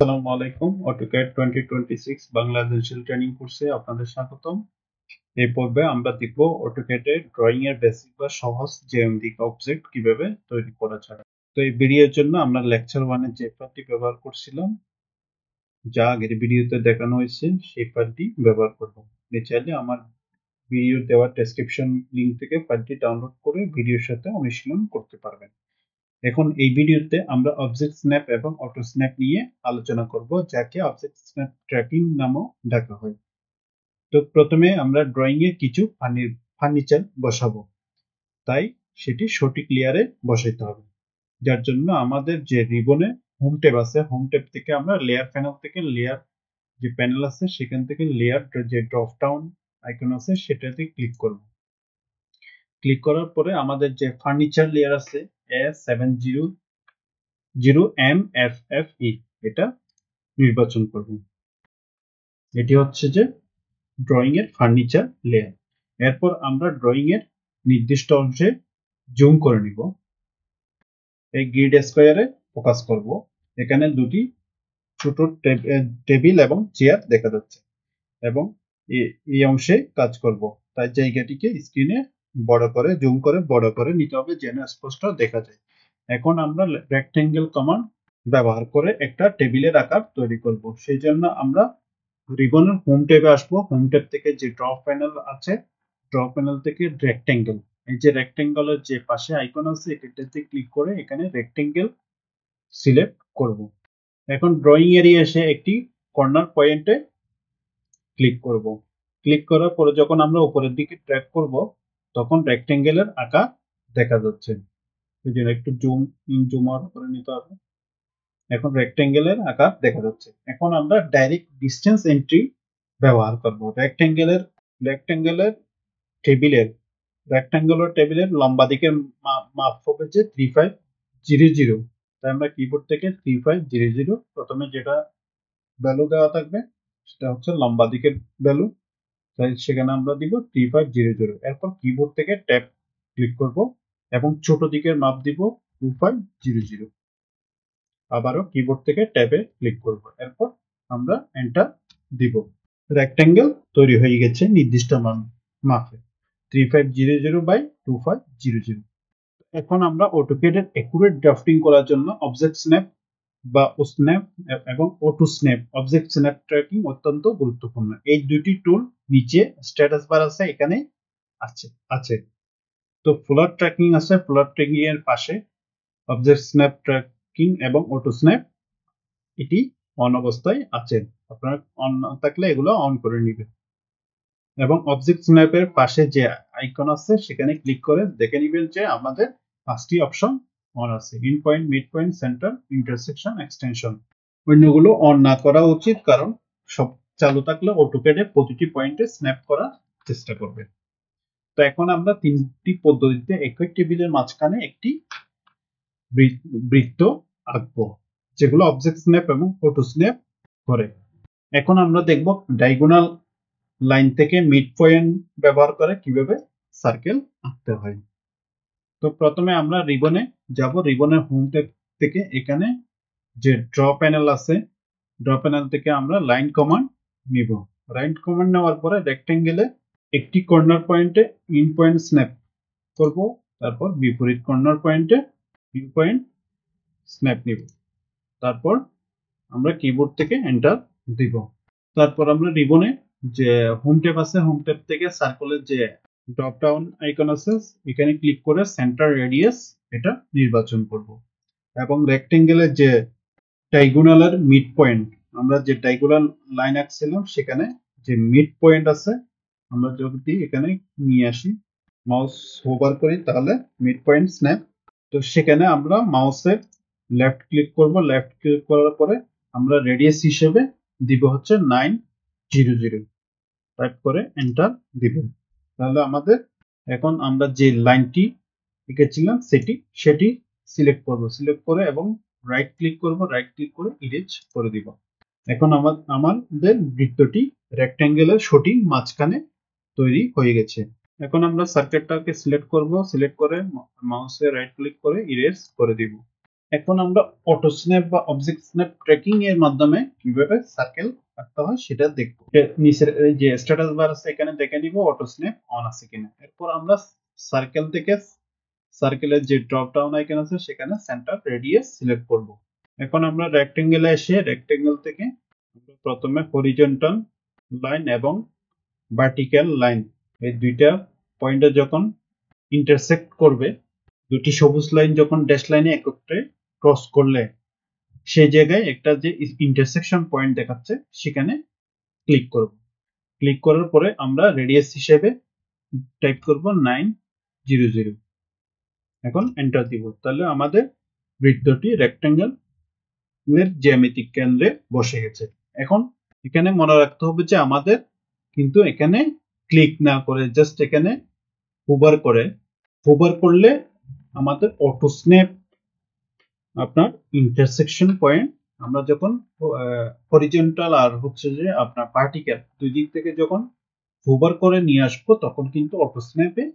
আসসালামু আলাইকুম। AutoCAD 2026 Bangla digital training কোর্সে আপনাদের স্বাগতম। এই পর্বে আমরা দেখব অটোক্যাডে ড্রয়িং এর বেসিক বা সহজ জ্যামিতিক অবজেক্ট কিভাবে তৈরি করা যায়। তো এই ভিডিওর জন্য আমরা লেকচার 1 এর যে ফাইলটি ব্যবহার করছিলাম, যা আগের ভিডিওতে দেখানো হয়েছে সেই ফাইলটি ব্যবহার করব। আপনি চাইলে আমার ভিডিও দেওয়া ডেসক্রিপশন লিংক থেকে ফাইলটি ডাউনলোড করে ভিডিওর সাথে অনুশীলন করতে পারবেন। এখন এই ভিডিওতে আমরা অবজেক্ট স্ন্যাপ এবং অটো স্ন্যাপ নিয়ে আলোচনা করব, যাকে অবজেক্ট স্ন্যাপ ট্র্যাকিং নামেও ডাকা হয়। তো প্রথমে আমরা ড্রয়িং এ কিছু ফার্নিচার বসাবো, তাই সেটি সঠিক লেয়ারে বসাইতে হবে। যার জন্য আমাদের যে রিবনে হোম ট্যাব আছে, হোম ট্যাব থেকে আমরা লেয়ার প্যানেল থেকে লেয়ার যে প্যানেল আছে সেখান থেকে লেয়ার যে ড্রপ ডাউন আইকন আছে সেটাতে ক্লিক করব। ক্লিক করার পরে আমাদের যে ফার্নিচার লেয়ার আছে A700MFFE, এটা নির্বাচন করব। এটি হচ্ছে যে ড্রয়িং এর ফার্নিচার লেয়ার। এরপর আমরা ড্রয়িং এর নির্দিষ্ট অংশে জুম করে নিব। এই গ্রিড স্কয়ারে ফোকাস করব। এখানে দুটি ছোট টেবিল এবং চেয়ার দেখা যাচ্ছে এবং এই অংশে কাজ করব, তাই জায়গাটিকে স্ক্রিনে বড় করে জুম করে বড় করে নিতে হবে যেন স্পষ্ট দেখা যায়। এখন আমরা রেক্টেঙ্গেল কমান্ড ব্যবহার করে একটা টেবিলের আকার তৈরি করব। সেই জন্য আমরা রিবনের হোম ট্যাবে আসবো। হোম ট্যাব থেকে যে ড্রপ প্যানেল আছে, ড্রপ প্যানেল থেকে রেক্টেঙ্গেল, এই যে রেক্টেঙ্গেলের যে পাশে আইকন আছে এটাতে ক্লিক করে এখানে রেক্টেঙ্গেল সিলেক্ট করব। এখন ড্রয়িং এরিয়া এসে একটি কর্নার পয়েন্টে ক্লিক করব। ক্লিক করার পরে যখন আমরা উপরের দিকে ট্র্যাক করব তখন রেক্টেঙ্গেলের আকার দেখা যাচ্ছে। এই জন্য একটু জুম আউট করে নিতে হবে। এখন রেক্টেঙ্গেলের আকার দেখা যাচ্ছে। এখন আমরা ডাইরেক্ট ডিসটেন্স এন্ট্রি ব্যবহার করব। রেক্টেঙ্গেলের টেবিলের টেবিলের লম্বা দিকের মাপ হবে যে 3500। তাই আমরা কিবোর্ড থেকে 3500 প্রথমে যেটা ভ্যালু দেওয়া থাকবে সেটা হচ্ছে লম্বা দিকের ভ্যালু, তাই সেখানে আমরা দিব 3500। এরপর কিবোর্ড থেকে ট্যাব ক্লিক করব এবং ছোট দিকের মাপ দিব 2500। আবারও কিবোর্ড থেকে ট্যাবে ক্লিক করব। এরপর আমরা এন্টার দিব। রেক্টেঙ্গেল তৈরি হয়ে গেছে নির্দিষ্ট মাপে 3500 বাই 2500। এখন আমরা অটোক্যাডের একুরেট ড্রাফটিং করার জন্য অবজেক্ট স্ন্যাপ বা স্ন্যাপ এবং auto snap object snap tracking অত্যন্ত গুরুত্বপূর্ণ। এই দুটি টুল নিচে স্ট্যাটাস বার আছে, এখানে আছে আছে তো ফ্লোর ট্র্যাকিং আছে, ফ্লোর ট্র্যাকিং এর পাশে অবজেক্ট স্ন্যাপ ট্র্যাকিং এবং অটো স্ন্যাপ এটি অন অবস্থায় আছে। আপনার অন থাকলে এগুলো অন করে নিবে এবং অবজেক্ট স্ন্যাপের পাশে যে আইকন আছে সেখানে ক্লিক করে দেখে নিবেন যে আমাদের 5টি অপশন অন আছে: in point, mid point, centre, intersection, extension. অন্যগুলো অন না করা উচিত, কারণ সব চালু থাকলে অটোক্যাডে প্রতিটি পয়েন্টে স্ন্যাপ করার চেষ্টা করবে। তো এখন আমরা তিনটি পদ্ধতিতে একই টেবিলের মাঝখানে একটি বৃত্ত আঁকবো, যেগুলো অবজেক্ট স্ন্যাপ এবং অটো স্ন্যাপ করে। এখন আমরা দেখব ডায়াগোনাল লাইন থেকে মিড পয়েন্ট ব্যবহার করে কিভাবে সার্কেল আঁকতে হয়। তো প্রথমে আমরা রিবনে যাব। রিবনের হোম ট্যাব থেকে এখানে যে ড্র প্যানেল আছে, ড্র প্যানেল থেকে আমরা লাইন কমান্ড নিব। লাইন কমান্ড নেওয়ার পরে রেক্টেঙ্গেলে একটি কর্নার পয়েন্টে ইন পয়েন্ট স্ন্যাপ করব, তারপর বিপরীত কর্নার পয়েন্টে ইন পয়েন্ট স্ন্যাপ নিব। তারপর আমরা কিবোর্ড থেকে এন্টার দিব। তারপর আমরা রিবনে যে হোম ট্যাব আছে, হোম ট্যাব থেকে সার্কেলের যে ড্রপ ডাউন আইকন আছে এখানে ক্লিক করে সেন্টার রেডিয়াস এটা নির্বাচন করব এবং রেক্টেঙ্গেলের যে ডায়াগোনালের মিড পয়েন্ট, আমরা যে ডায়াগোনাল লাইন আঁকছিলাম সেখানে যে মিড পয়েন্ট আছে আমরা যদি এখানে নিয়ে আসি, মাউস হোভার করি তাহলে মিড পয়েন্ট স্ন্যাপ। তো সেখানে আমরা মাউসের লেফট ক্লিক করব। লেফট ক্লিক করার পরে আমরা রেডিয়াস হিসেবে দিব হচ্ছে 900, টাইপ করে এন্টার দিবেন। তাহলে আমাদের এখন আমরা যে লাইনটি এঁকেছিলাম সেটি সিলেক্ট করব। সিলেক্ট করে এবং রাইট ক্লিক করব, রাইট ক্লিক করে ইরেজ করে দিব। এখন আমাদের বৃত্তটি রেক্টেঙ্গেলের সঠিক মাঝখানে তৈরি হয়ে গেছে। এখন আমরা সার্কেলটাকে সিলেক্ট করব, সিলেক্ট করে মাউসে রাইট ক্লিক করে ইরেজ করে দিব। এখন আমরা অটো স্ন্যাপ বা অবজেক্ট স্ন্যাপ ট্র্যাকিং এর মাধ্যমে কিভাবে সার্কেল আঁকতে হয় সেটা দেখবো। নিচের এই যে স্ট্যাটাস বার আছে এখানে দেখে নিব অটো স্ন্যাপ অন আছে কিনা। এরপর আমরা সার্কেল থেকে সার্কেলের যে ড্রপ ডাউন আইকন আছে সেখানে সেন্টার রেডিয়াস সিলেক্ট করব। এখন আমরা রেক্টেঙ্গেলে এসে রেক্টেঙ্গেল থেকে প্রথমে হরিজন্টাল লাইন এবং ভার্টিক্যাল লাইন এই দুইটা পয়েন্টে যখন ইন্টারসেক্ট করবে, দুটি সবুজ লাইন যখন ড্যাশ লাইনে একত্রে ক্রস করলে সেই জায়গায় একটা যে ইন্টারসেকশন পয়েন্ট দেখাচ্ছে সেখানে ক্লিক করব। ক্লিক করার পরে আমরা রেডিয়াস হিসেবে টাইপ করব 900। এখন এন্টার দিব। তাহলে আমাদের বৃত্তটি রেক্টেঙ্গেল এর জ্যামিতিক কেন্দ্রে বসে গেছে। এখন এখানে মনে রাখতে হবে যে আমাদের কিন্তু এখানে ক্লিক না করে জাস্ট এখানে হোভার করলে আমাদের অটো স্ন্যাপ আপনার ইন্টারসেকশন পয়েন্ট আমরা যখন হরিজন্টাল আর হচ্ছে যে আপনার ভার্টিক্যাল দুই দিক থেকে যখন হোভার করে নিয়ে আসবো তখন কিন্তু অটো স্ন্যাপে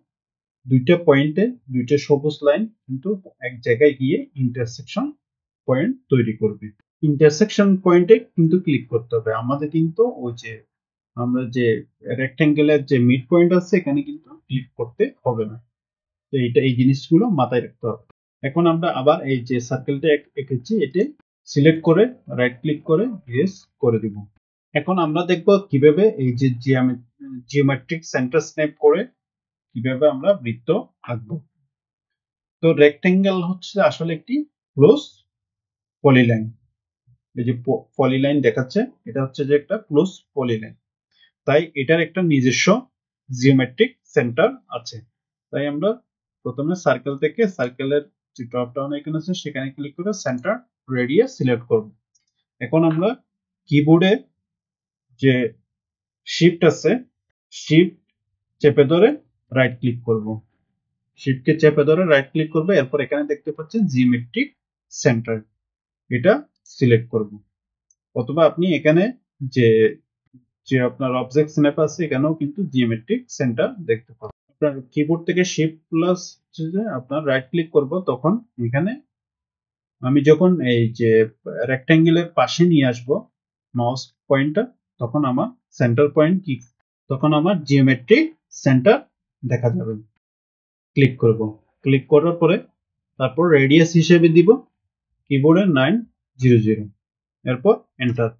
দুইটা পয়েন্টে দুইটা সবুজ লাইন কিন্তু এক জায়গায় গিয়ে ইন্টারসেকশন পয়েন্ট তৈরি করবে। ইন্টারসেকশন পয়েন্টে কিন্তু ক্লিক করতে হবে আমাদের, কিন্তু ওই যে আমরা যে রেক্টেঙ্গেলের যে মিড পয়েন্ট আছে এখানে কিন্তু ক্লিক করতে হবে না। তো এই জিনিসগুলো মাথায় রাখতে হবে। এখন আমরা আবার এই যে সার্কেলটা এঁকেছি এটা সিলেক্ট করে রাইট ক্লিক করে ইরেজ করে দিব। এখন আমরা দেখব কিভাবে এই যে জিওমেট্রিক সেন্টার স্ন্যাপ করে কিভাবে আমরা বৃত্ত আঁকবো। তো রেক্টেঙ্গেল হচ্ছে আসলে একটি ক্লোজ পলিলাইন। এই যে পলিলাইন দেখাচ্ছে এটা হচ্ছে যে একটা ক্লোজ পলিলাইন, তাই এটার একটা নিজস্ব জিওমেট্রিক সেন্টার আছে। তাই আমরা প্রথমে সার্কেল থেকে সার্কেলের যে ড্রপ ডাউন আইকন আছে সেখানে ক্লিক করে সেন্টার রেডিয়াস সিলেক্ট করব। এখন আমরা কিবোর্ডে যে শিফট আছে শিফট চেপে ধরে রাইট ক্লিক করব। শিফটকে চেপে ধরে রাইট ক্লিক করবে, এরপর এখানে দেখতে পাচ্ছেন জিওমেট্রিক সেন্টার, এটা সিলেক্ট করব। অথবা আপনি এখানে যে যে আপনার অবজেক্ট স্ন্যাপ আছে এখানেও কিন্তু জিওমেট্রিক সেন্টার দেখতে পাবেন। আপনার কিবোর্ড থেকে শিফট প্লাস আপনার রাইট ক্লিক করব, তখন এখানে আমি যখন এই যে রেক্ট্যাঙ্গেলের পাশে নিয়ে আসব মাউস পয়েন্টটা, তখন আমার সেন্টার পয়েন্ট কি, তখন আমার জিওমেট্রিক সেন্টার দেখা যাবে। ক্লিক করব, ক্লিক করার পরে তারপর রেডিয়াস হিসেবে দিব কিবোর্ডে 900, এরপর এন্টার।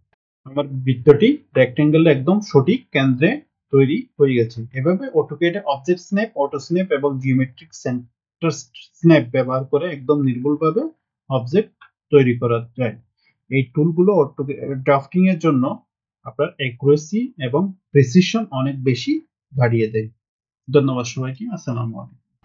আমার বৃত্তটি রেক্টেঙ্গেলের একদম সঠিক কেন্দ্রে তৈরি হয়ে গেছে। এভাবে অটোক্যাডে অবজেক্ট স্ন্যাপ, অটো স্ন্যাপ এবং জিওমেট্রিক সেন্টার স্ন্যাপ ব্যবহার করে একদম নির্ভুলভাবে অবজেক্ট তৈরি করা যায়। এই টুলগুলো ড্রাফটিং এর জন্য আপনার অ্যাকুরেসি এবং প্রিসিশন অনেক বেশি বাড়িয়ে দেয়। ধন্যবাদ সবাইকে। আসসালামু আলাইকুম।